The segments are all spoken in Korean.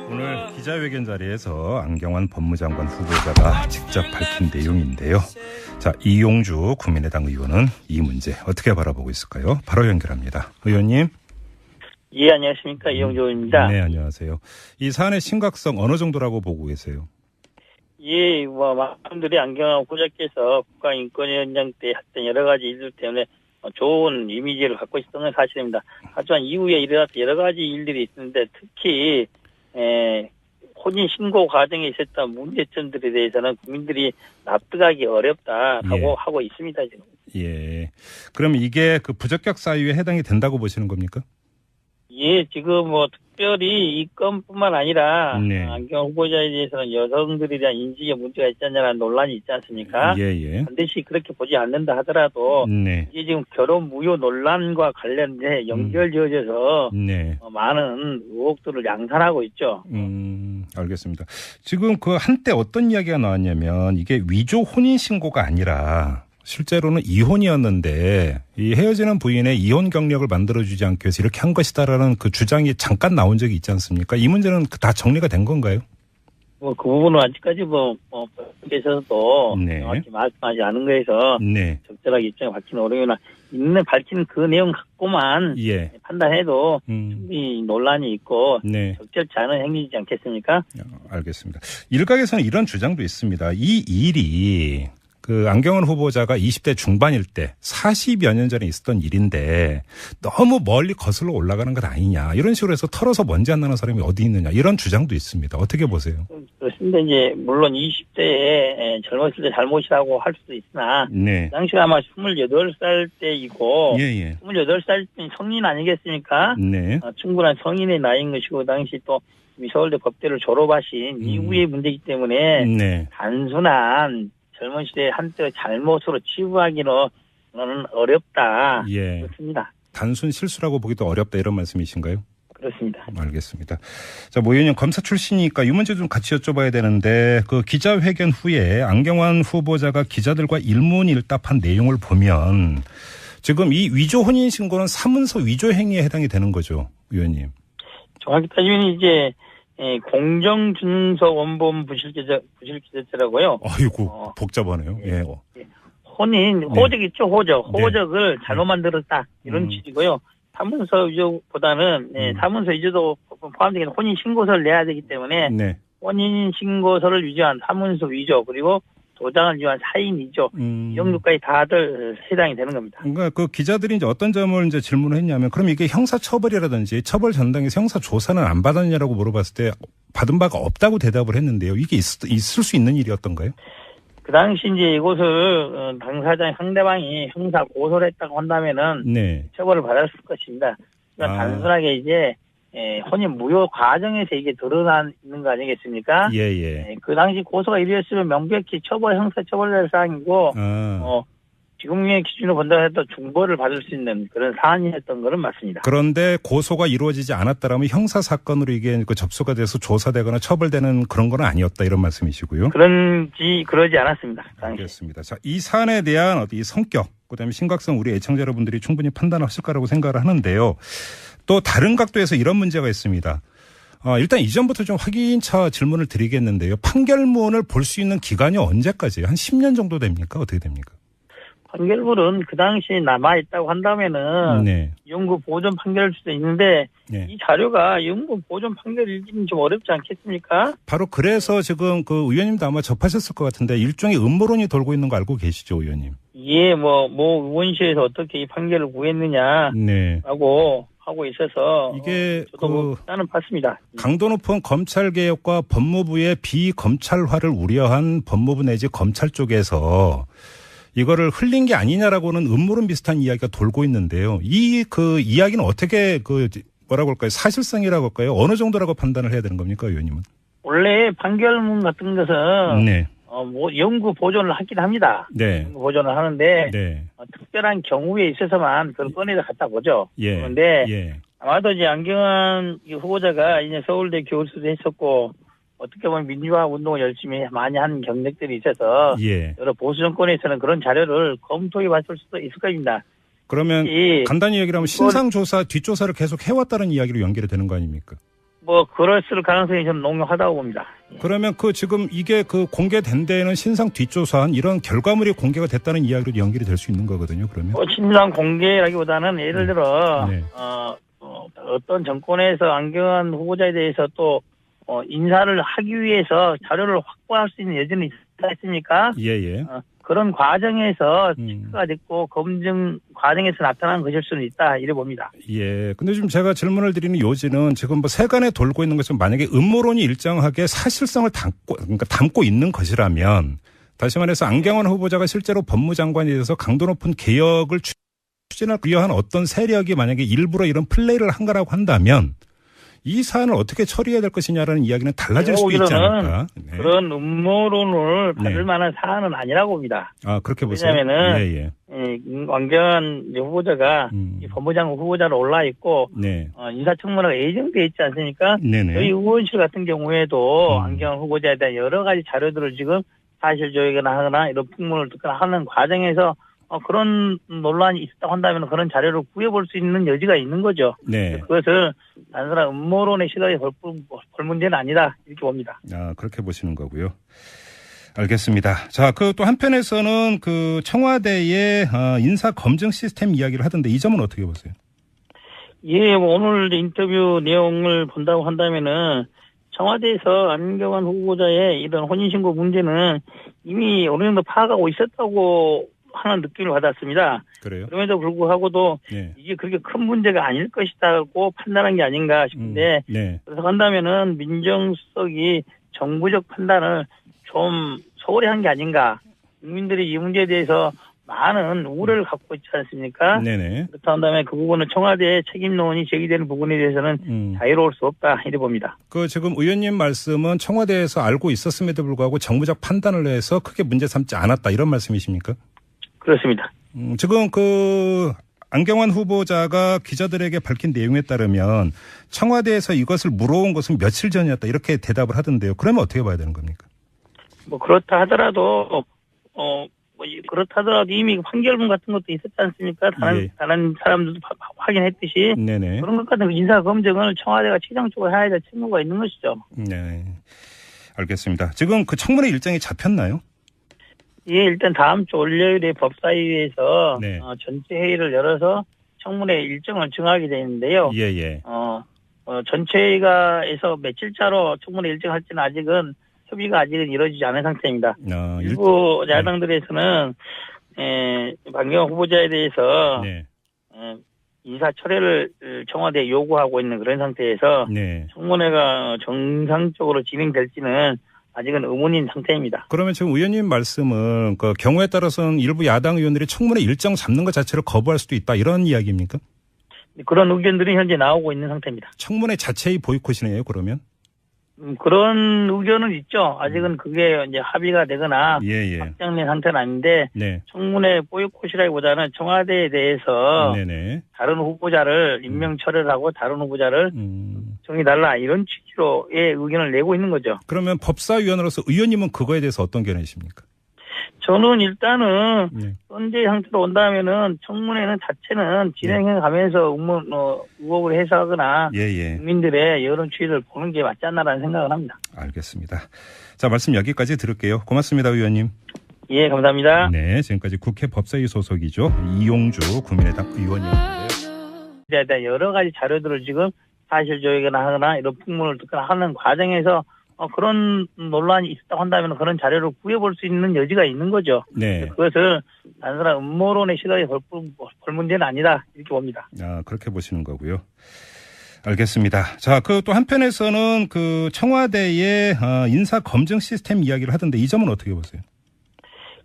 오늘 기자회견 자리에서 안경환 법무장관 후보자가 직접 밝힌 내용인데요. 자, 이용주 국민의당 의원은 이 문제 어떻게 바라보고 있을까요? 바로 연결합니다. 의원님. 예, 안녕하십니까. 이용주 의원입니다. 네, 안녕하세요. 이 사안의 심각성 어느 정도라고 보고 계세요? 예, 많은 분들이 안경환 후보자께서 국가인권위원장 때 했던 여러 가지 일들 때문에 좋은 이미지를 갖고 있었던 건 사실입니다. 하지만 이후에 일어났던 여러 가지 일들이 있는데 특히 혼인신고 과정에 있었던 문제점들에 대해서는 국민들이 납득하기 어렵다라고 하고 있습니다, 지금. 예. 그럼 이게 그 부적격 사유에 해당이 된다고 보시는 겁니까? 예, 지금 특별히 이 건뿐만 아니라 네. 안경 후보자에 대해서는 여성들에 대한 인지에 문제가 있지 않냐는 논란이 있지 않습니까? 예. 반드시 그렇게 보지 않는다 하더라도 네. 이게 지금 결혼 무효 논란과 관련돼 연결지어져서 네. 많은 의혹들을 양산하고 있죠. 알겠습니다. 지금 그 한때 어떤 이야기가 나왔냐면 이게 위조 혼인 신고가 아니라 실제로는 이혼이었는데 이 헤어지는 부인의 이혼 경력을 만들어주지 않기 위해서 이렇게 한 것이다라는 그 주장이 잠깐 나온 적이 있지 않습니까? 이 문제는 다 정리가 된 건가요? 그 부분은 아직까지 법께서도 네. 정확히 말씀하지 않은 거에서 네. 적절하게 입장을 밝히는 어려우나 밝힌 그 내용 갖고만 판단해도 충분히 논란이 있고 적절치 않은 행위이지 않겠습니까? 알겠습니다. 일각에서는 이런 주장도 있습니다. 이 일이 그 안경환 후보자가 20대 중반일 때 40여 년 전에 있었던 일인데 너무 멀리 거슬러 올라가는 것 아니냐. 이런 식으로 해서 털어서 먼지 안 나는 사람이 어디 있느냐. 이런 주장도 있습니다. 어떻게 보세요? 그렇습니다. 이제 물론 20대에 젊었을 때 잘못이라고 할 수도 있으나 그 당시 아마 28살 때이고 28살 때는 성인 아니겠습니까? 충분한 성인의 나이인 것이고 그 당시 또 서울대 법대를 졸업하신 이후의 문제이기 때문에 단순한 젊은 시대의 한때 잘못으로 치부하기는 어렵다. 그렇습니다. 단순 실수라고 보기도 어렵다 이런 말씀이신가요? 그렇습니다. 알겠습니다. 자, 모 의원님 검사 출신이니까 이 문제 좀 같이 여쭤봐야 되는데 그 기자회견 후에 안경환 후보자가 기자들과 일문일답한 내용을 보면 지금 이 위조 혼인 신고는 사문서 위조 행위에 해당이 되는 거죠, 의원님? 정확히 따지면 이제 공정준서 원본 부실기재죄라고요. 아이고 복잡하네요. 혼인 호적 있죠, 호적을 잘못 만들었다 이런 취지고요. 사문서 위조보다는 사문서 위조도 포함되는 혼인 신고서를 내야 되기 때문에 혼인 신고서를 위조한 사문서 위조 그리고 도장을 위조한 사인 위조 이 정도까지 다들 해당이 되는 겁니다. 그러니까 그 기자들이 이제 어떤 점을 이제 질문을 했냐면 그럼 이게 형사 처벌이라든지 처벌 전당에서 형사 조사는 안 받았냐라고 물어봤을 때 받은 바가 없다고 대답을 했는데요. 이게 있을 수 있는 일이었던가요? 그 당시 이제 이곳을 당사자 상대방이 형사 고소를 했다고 한다면은 처벌을 받았을 것입니다. 그러니까 단순하게 이제 혼인 무효 과정에서 이게 드러나는 거 아니겠습니까? 그 당시 고소가 이루어졌으면 명백히 형사 처벌될 사항이고, 지금의 기준으로 본다고 해도 중벌을 받을 수 있는 그런 사안이었던 것은 맞습니다. 그런데 고소가 이루어지지 않았다라면 형사 사건으로 이게 접수가 돼서 조사되거나 처벌되는 그런 건 아니었다 이런 말씀이시고요. 그러지 않았습니다. 알겠습니다. 자, 이 사안에 대한 이 성격, 그다음에 심각성 우리 애청자 여러분들이 충분히 판단하실 거라고 생각을 하는데요. 또 다른 각도에서 이런 문제가 있습니다. 일단 이전부터 좀 확인차 질문을 드리겠는데요. 판결문을 볼 수 있는 기간이 언제까지예요? 한 10년 정도 됩니까? 어떻게 됩니까? 판결문은 그 당시에 남아있다고 한다면은 영구 보존 판결일 수도 있는데 이 자료가 영구 보존 판결이기는 좀 어렵지 않겠습니까? 바로 그래서 지금 그 의원님도 아마 접하셨을 것 같은데 일종의 음모론이 돌고 있는 거 알고 계시죠, 의원님? 의원실에서 어떻게 이 판결을 구했느냐라고 하고 있어서 이게 나는 봤습니다. 강도 높은 검찰 개혁과 법무부의 비검찰화를 우려한 법무부 내지 검찰 쪽에서 이거를 흘린 게 아니냐라고는 음모론 비슷한 이야기가 돌고 있는데요. 이 이야기는 어떻게 뭐라고 할까요? 사실성이라고 할까요? 어느 정도라고 판단을 해야 되는 겁니까, 의원님은? 원래 판결문 같은 것은 영구 보존을 하긴 합니다. 영구 보존을 하는데 특별한 경우에 있어서만 그걸 꺼내서 갖다 보죠. 그런데 아마도 이제 안경환 후보자가 이제 서울대 교수도 했었고 어떻게 보면 민주화 운동을 열심히 많이 한 경력들이 있어서 여러 보수 정권에서는 그런 자료를 검토해 봤을 수도 있을 겁니다. 그러면 간단히 얘기를 하면 신상조사, 뒷조사를 계속 해왔다는 이야기로 연결이 되는 거 아닙니까? 그랬을 가능성이 저는 농후하다고 봅니다. 그러면 지금 이게 공개된 데에는 신상 뒷조사한 이런 결과물이 공개가 됐다는 이야기로 연결이 될 수 있는 거거든요, 그러면? 신상 공개라기보다는 예를 들어, 네. 어떤 정권에서 안경환 후보자에 대해서 또, 인사를 하기 위해서 자료를 확보할 수 있는 여지는 있지 않습니까? 예. 그런 과정에서 체크가 됐고 검증 과정에서 나타난 것일 수는 있다 이래 봅니다. 예. 근데 지금 제가 질문을 드리는 요지는 지금 세간에 돌고 있는 것은 만약에 음모론이 일정하게 사실성을 담고 있는 것이라면 다시 말해서 안경환 후보자가 실제로 법무장관에 대해서 강도 높은 개혁을 추진하기 위한 어떤 세력이 만약에 일부러 이런 플레이를 한 거라고 한다면 이 사안을 어떻게 처리해야 될 것이냐라는 이야기는 달라질 수도 있지 않을까. 네. 그런 음모론을 받을 만한 사안은 아니라고 봅니다. 그렇게 보세요. 왜냐하면 안경환 후보자가 법무장관 후보자로 올라 있고 인사청문회가 예정돼 있지 않습니까? 네네. 저희 의원실 같은 경우에도 안경환 후보자에 대한 여러 가지 자료들을 지금 사실 조회거나 하거나 이런 풍문을 듣거나 하는 과정에서 그런 논란이 있었다고 한다면 그런 자료를 구해볼 수 있는 여지가 있는 거죠. 네. 그것을 단순한 음모론의 시각에 볼 문제는 아니다 이렇게 봅니다. 그렇게 보시는 거고요. 알겠습니다. 자, 또 한편에서는 청와대의 인사 검증 시스템 이야기를 하던데 이 점은 어떻게 보세요? 예, 오늘 인터뷰 내용을 본다고 한다면은 청와대에서 안경환 후보자의 이런 혼인신고 문제는 이미 어느 정도 파악하고 있었다고 하는 느낌을 받았습니다. 그래요? 그럼에도 불구하고도 이게 그렇게 큰 문제가 아닐 것이라고 판단한 게 아닌가 싶은데 그래서 한다면은 민정수석이 정부적 판단을 좀 소홀히 한 게 아닌가. 국민들이 이 문제에 대해서 많은 우려를 갖고 있지 않습니까? 네네. 그렇다 한다면 그 부분은 청와대의 책임론이 제기되는 부분에 대해서는 자유로울 수 없다 이래 봅니다. 지금 의원님 말씀은 청와대에서 알고 있었음에도 불구하고 정부적 판단을 해서 크게 문제 삼지 않았다 이런 말씀이십니까? 그렇습니다. 지금 안경환 후보자가 기자들에게 밝힌 내용에 따르면 청와대에서 이것을 물어온 것은 며칠 전이었다 이렇게 대답을 하던데요. 그러면 어떻게 봐야 되는 겁니까? 그렇다 하더라도 이미 판결문 같은 것도 있었지 않습니까? 다른 사람들도 확인했듯이 네네. 그런 것 같은 인사 검증을 청와대가 최종적으로 해야 될 책무가 있는 것이죠. 네, 알겠습니다. 지금 청문회 일정이 잡혔나요? 예, 일단 다음 주 월요일에 법사위에서 전체 회의를 열어서 청문회 일정을 정하게 되는데요. 예. 전체 회의가에서 며칠차로 청문회 일정할지는 아직은 협의가 아직은 이루어지지 않은 상태입니다. 일부 야당들에서는 안경환 후보자에 대해서 인사 철회를 청와대에 요구하고 있는 그런 상태에서 청문회가 정상적으로 진행될지는 아직은 의문인 상태입니다. 그러면 지금 의원님 말씀은 경우에 따라서는 일부 야당 의원들이 청문회 일정 잡는 것 자체를 거부할 수도 있다 이런 이야기입니까? 그런 의견들이 현재 나오고 있는 상태입니다. 청문회 자체의 보이콧이네요, 그러면? 그런 의견은 있죠. 아직은 그게 이제 합의가 되거나 확정된 상태는 아닌데 청문회 보이콧이라기보다는 청와대에 대해서 다른 후보자를 임명 철회를 하고 다른 후보자를 정해달라 이런 취지로의 의견을 내고 있는 거죠. 그러면 법사위원으로서 의원님은 그거에 대해서 어떤 견해이십니까? 저는 일단은 현재 상태로 온다면은 청문회는 자체는 진행해 가면서 의혹을 해소하거나 국민들의 여론 추이를 보는 게 맞지 않나라는 생각을 합니다. 알겠습니다. 자, 말씀 여기까지 들을게요. 고맙습니다, 의원님. 예, 감사합니다. 네, 지금까지 국회 법사위 소속이죠. 이용주 국민의당 의원이었는데요. 여러 가지 자료들을 지금 사실 조회거나 하거나 이런 풍문을 듣거나 하는 과정에서 그런 논란이 있었다고 한다면 그런 자료를 구해볼 수 있는 여지가 있는 거죠. 그것을 단순한 음모론의 시각에 볼 문제는 아니다 이렇게 봅니다. 그렇게 보시는 거고요. 알겠습니다. 자, 또 한편에서는 청와대의 인사 검증 시스템 이야기를 하던데 이 점은 어떻게 보세요?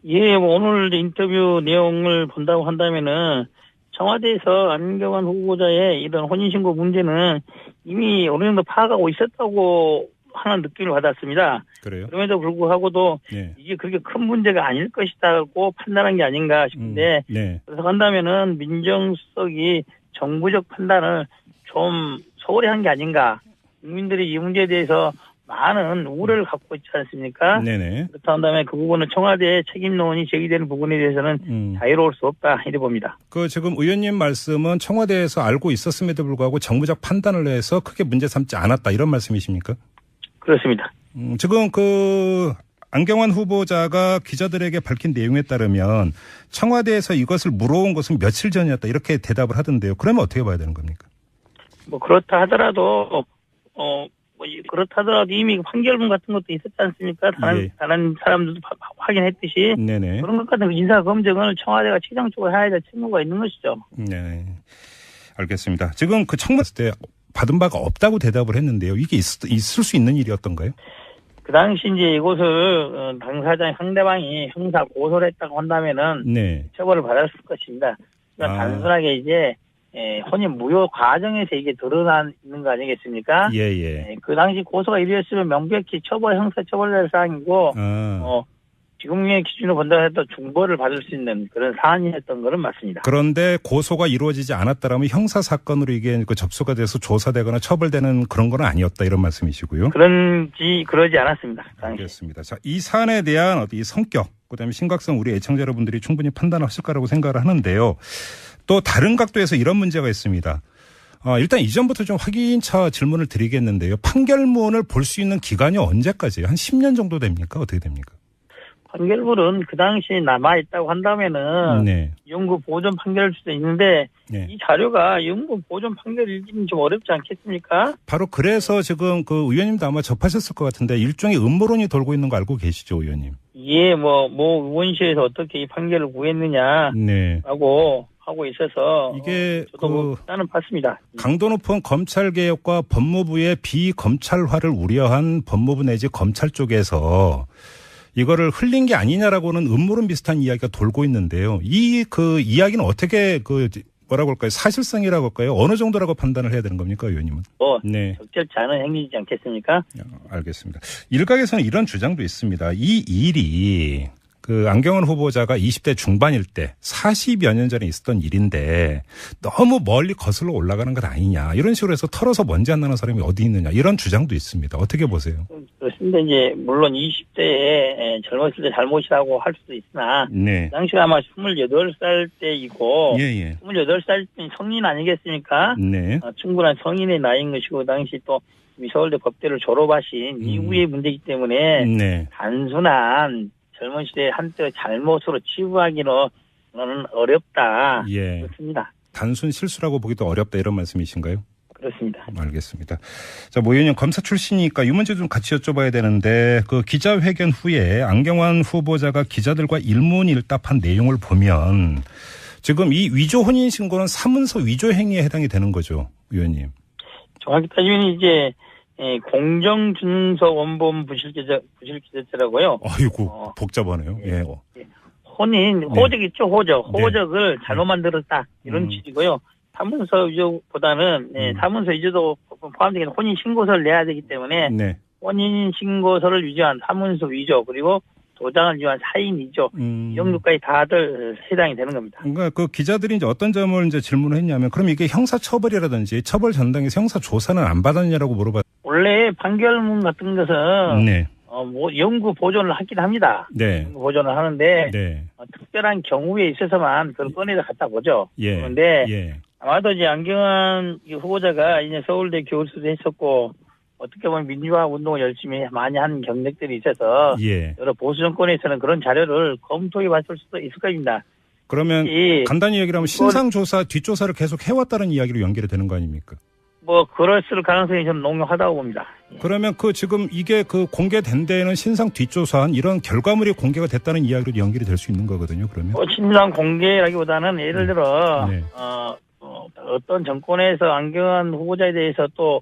예, 오늘 인터뷰 내용을 본다고 한다면은 청와대에서 안경환 후보자의 이런 혼인신고 문제는 이미 어느 정도 파악하고 있었다고 하는 느낌을 받았습니다. 그래요? 그럼에도 불구하고도 이게 그렇게 큰 문제가 아닐 것이라고 판단한 게 아닌가 싶은데 그래서 한다면은 민정수석이 정부적 판단을 좀 소홀히 한 게 아닌가. 국민들이 이 문제에 대해서 많은 우려를 갖고 있지 않습니까? 네네. 그렇다 한다면 그 부분은 청와대의 책임론이 제기되는 부분에 대해서는 자유로울 수 없다 이래 봅니다. 그 지금 의원님 말씀은 청와대에서 알고 있었음에도 불구하고 정무적 판단을 해서 크게 문제 삼지 않았다 이런 말씀이십니까? 그렇습니다. 지금 그 안경환 후보자가 기자들에게 밝힌 내용에 따르면 청와대에서 이것을 물어온 것은 며칠 전이었다 이렇게 대답을 하던데요. 그러면 어떻게 봐야 되는 겁니까? 뭐 그렇다 하더라도 그렇다 하더라도 이미 판결문 같은 것도 있었지 않습니까? 다른 사람들도 확인했듯이 네네. 그런 것 같은 인사 검증을 청와대가 최종적으로 해야 될 책무가 있는 것이죠. 네, 알겠습니다. 지금 그 청문회 때 받은 바가 없다고 대답을 했는데요. 이게 있을 수 있는 일이었던가요? 그 당시 이제 이곳을 당사자 상대방이 형사 고소를 했다고 한다면은 네. 처벌을 받았을 것입니다. 그러니까 단순하게 이제 혼인 무효 과정에서 이게 드러나는 거 아니겠습니까? 예. 그 당시 고소가 이루어졌으면 명백히 형사 처벌될 사항이고, 지금의 기준으로 본다고 해도 중벌을 받을 수 있는 그런 사안이었던 것은 맞습니다. 그런데 고소가 이루어지지 않았다라면 형사 사건으로 이게 그 접수가 돼서 조사되거나 처벌되는 그런 건 아니었다 이런 말씀이시고요. 그러지 않았습니다. 알겠습니다. 자, 이 사안에 대한 이 성격, 그다음에 심각성 우리 애청자 여러분들이 충분히 판단하실 거라고 생각을 하는데요. 또 다른 각도에서 이런 문제가 있습니다. 일단 이전부터 좀 확인차 질문을 드리겠는데요. 판결문을 볼 수 있는 기간이 언제까지예요? 한 10년 정도 됩니까? 어떻게 됩니까? 판결문은 그 당시에 남아있다고 한다면은 네. 영구 보존 판결일 수도 있는데 네. 이 자료가 영구 보존 판결이기는 좀 어렵지 않겠습니까? 바로 그래서 지금 그 의원님도 아마 접하셨을 것 같은데 일종의 음모론이 돌고 있는 거 알고 계시죠, 의원님? 예, 뭐 의원실에서 어떻게 이 판결을 구했느냐라고 네. 하고 있어서 이게 저도 나는 봤습니다. 강도 높은 검찰 개혁과 법무부의 비검찰화를 우려한 법무부 내지 검찰 쪽에서 이거를 흘린 게 아니냐라고는 음모론 비슷한 이야기가 돌고 있는데요. 이 그 이야기는 어떻게 뭐라고 할까요? 사실성이라고 할까요? 어느 정도라고 판단을 해야 되는 겁니까, 의원님은? 네. 적절치 않은 행위이지 않겠습니까? 알겠습니다. 일각에서는 이런 주장도 있습니다. 이 일이 그 안경환 후보자가 20대 중반일 때 40여 년 전에 있었던 일인데 너무 멀리 거슬러 올라가는 것 아니냐. 이런 식으로 해서 털어서 먼지 안 나는 사람이 어디 있느냐. 이런 주장도 있습니다. 어떻게 보세요? 그렇습니다. 이제 물론 20대에 젊었을 때 잘못이라고 할 수도 있으나 네. 그 당시가 아마 28살 때이고 예. 28살 때 성인 아니겠습니까? 네. 충분한 성인의 나이인 것이고 그 당시 또 서울대 법대를 졸업하신 이후의 문제이기 때문에 네. 단순한 젊은 시대에 한때 잘못으로 치부하기는 어렵다. 예. 그렇습니다. 단순 실수라고 보기도 어렵다 이런 말씀이신가요? 그렇습니다. 알겠습니다. 자, 모 의원님 검사 출신이니까 이 문제 좀 같이 여쭤봐야 되는데 그 기자회견 후에 안경환 후보자가 기자들과 일문일답한 내용을 보면 지금 이 위조 혼인 신고는 사문서 위조 행위에 해당이 되는 거죠, 의원님. 정확히 따지면 이제 공정준서 원본 부실기재죄라고요. 아이고 복잡하네요. 예. 혼인 호적 있죠, 호적. 호적을 잘못 만들었다 이런 취지고요. 사문서 위조보다는 사문서 위조도 포함되는 혼인 신고서를 내야 되기 때문에 혼인 신고서를 위조한 사문서 위조 그리고 도장을 위조한 사인 위조 이 정도까지 다들 해당이 되는 겁니다. 그러니까 그 기자들이 이제 어떤 점을 이제 질문을 했냐면 그럼 이게 형사 처벌이라든지 처벌 전당에서 형사 조사는 안 받았냐라고 물어봤. 원래 판결문 같은 것은 영구 보존을 하긴 합니다. 네. 영구 보존을 하는데 특별한 경우에 있어서만 그걸 꺼내서 갖다 보죠. 그런데 아마도 이제 안경환 후보자가 이제 서울대 교수도 했었고 어떻게 보면 민주화 운동을 열심히 많이 하는 경력들이 있어서 여러 보수 정권에서는 그런 자료를 검토해 봤을 수도 있을 겁니다. 그러면 간단히 얘기를 하면 신상조사, 뒷조사를 계속 해왔다는 이야기로 연결이 되는 거 아닙니까? 뭐 그랬을 가능성이 저는 농후하다고 봅니다. 그러면 그 지금 이게 그 공개된 데에는 신상 뒷조사한 이런 결과물이 공개가 됐다는 이야기로 연결이 될 수 있는 거거든요. 그러면 신상 공개라기보다는 예를 들어 어떤 정권에서 안경환 후보자에 대해서 또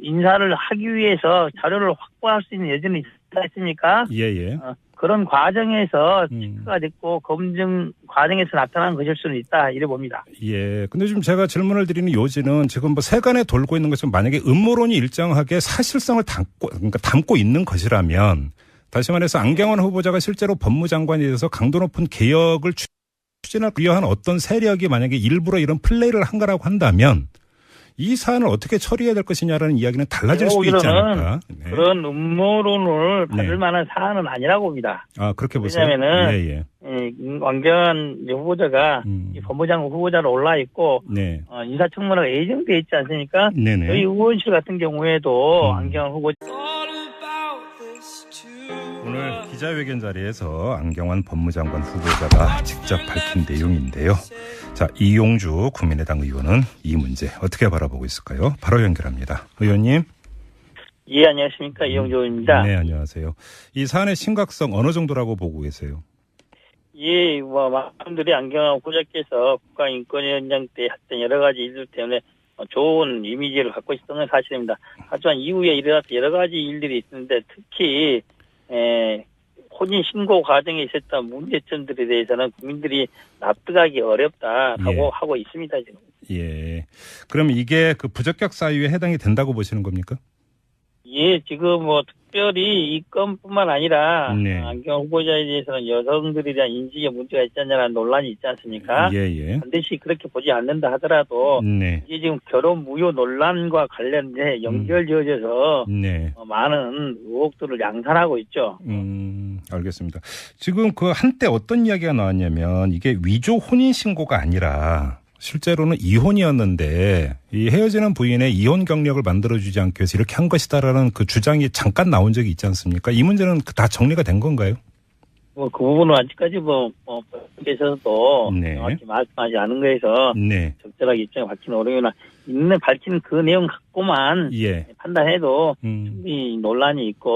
인사를 하기 위해서 자료를 확보할 수 있는 여지는 있습니까? 그런 과정에서 체크가 됐고 검증 과정에서 나타난 것일 수는 있다 이래 봅니다. 근데 지금 제가 질문을 드리는 요지는 지금 뭐 세간에 돌고 있는 것은 만약에 음모론이 일정하게 사실성을 담고 있는 것이라면 다시 말해서 안경환 후보자가 실제로 법무장관이 돼서 강도 높은 개혁을 추진을 위한 어떤 세력이 만약에 일부러 이런 플레이를 한 거라고 한다면 이 사안을 어떻게 처리해야 될 것이냐라는 이야기는 달라질 수도 있지 않을까? 네. 그런 음모론을 받을 만한 사안은 아니라고 봅니다. 아, 그렇게 보세요? 왜냐면은 왕경안 후보자가 이 법무장관 후보자로 올라 있고 인사청문회가 예정돼 있지 않습니까? 저희 의원실 같은 경우에도 안경환 후보자 오늘 기자회견 자리에서 안경환 법무장관 후보자가 직접 밝힌 내용인데요. 자, 이용주 국민의당 의원은 이 문제 어떻게 바라보고 있을까요? 바로 연결합니다. 의원님. 예, 안녕하십니까. 이용주 의원입니다. 네, 안녕하세요. 이 사안의 심각성 어느 정도라고 보고 계세요? 예, 많은 분들이 안경환 후보자께서 국가인권위원장 때 했던 여러 가지 일들 때문에 좋은 이미지를 갖고 있었던 건 사실입니다. 하지만 이후에 일어났던 여러 가지 일들이 있는데 특히 혼인 신고 과정에 있었던 문제점들에 대해서는 국민들이 납득하기 어렵다라고 하고 있습니다, 지금. 예. 그럼 이게 그 부적격 사유에 해당이 된다고 보시는 겁니까? 예, 지금 특별히 이 건뿐만 아니라 안경 후보자에 대해서는 여성들에 대한 인지에 문제가 있지 않냐는 논란이 있지 않습니까? 반드시 그렇게 보지 않는다 하더라도 이게 지금 결혼 무효 논란과 관련돼 연결지어져서 많은 의혹들을 양산하고 있죠. 알겠습니다. 지금 그 한때 어떤 이야기가 나왔냐면 이게 위조 혼인 신고가 아니라 실제로는 이혼이었는데 이 헤어지는 부인의 이혼 경력을 만들어주지 않기 위해서 이렇게 한 것이다라는 그 주장이 잠깐 나온 적이 있지 않습니까? 이 문제는 다 정리가 된 건가요? 그 부분은 아직까지 법께서도 정확히 말씀하지 않은 거에서 적절하게 입장을 밝히는 어려우나 밝힌 그 내용 갖고만 판단해도 충분히 논란이 있고